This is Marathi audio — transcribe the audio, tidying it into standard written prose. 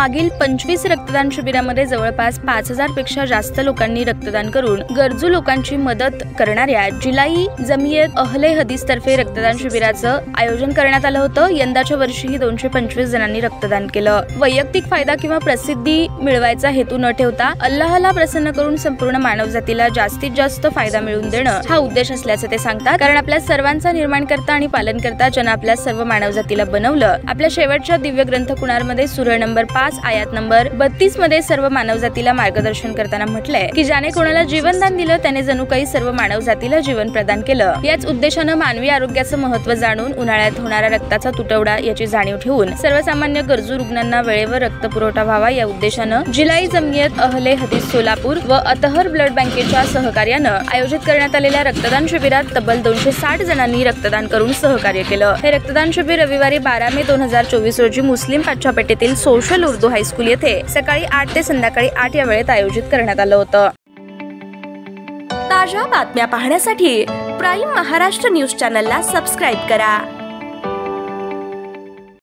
मागील 25 रक्तदान शिबिरामध्ये जवळपास 5000 पेक्षा जास्त लोकांनी रक्तदान करून गरजू लोकांची मदत करणाऱ्या जिलाई जमियत अहले हदीस तर्फे रक्तदान शिबिराचं आयोजन करण्यात आलं होतं। यंदाच्या वर्षीही 225 जणांनी रक्तदान केलं। वैयक्तिक फायदा किंवा प्रसिद्धी मिळवायचा हेतू न ठेवता अल्लाहला प्रसन्न करून संपूर्ण मानवजातीला जास्तीत जास्त फायदा मिळवून देणं हा उद्देश असल्याचं ते सांगतात। कारण आपल्या सर्वांचा निर्माणकर्ता आणि पालनकर्ता ज्यानं आपल्या सर्व मानवजातीला बनवलं, आपल्या शेवटच्या दिव्य ग्रंथ कुराणमध्ये सूरा नंबर 5 आयत नंबर 32 मध्ये सर्व मानवजातीला मार्गदर्शन करताना म्हटलंय की ज्याने कोणाला जीवनदान दिलं त्याने जणू काही सर्व मानवजातीला जीवन प्रदान केलं। याच उद्देशानं मानवी आरोग्याचं महत्त्व जाणून उन्हाळ्यात होणारा रक्ताचा तुटवडा याची जाणीव ठेवून सर्वसामान्य गरजू रुग्णांना वेळेवर रक्त पुरवठा व्हावा या उद्देशानं जिलाई जमियत अहले हदीस सोलापूर व अतहर ब्लड बँकेच्या सहकार्यानं आयोजित करण्यात आलेल्या रक्तदान शिबिरात तब्बल 260 जणांनी रक्तदान करून सहकार्य केलं। हे रक्तदान शिबिर रविवारी 12 मे 2024 रोजी मुस्लिम पाचशापेठेतील सोशल उर्दू हायस्कूल येथे सकाळी 8 ते संध्याकाळी 8 या वेळेत आयोजित करण्यात आलं होतं। ताज्या बातम्या पाहण्यासाठी प्राईम महाराष्ट्र न्यूज चॅनलला सबस्क्राईब करा।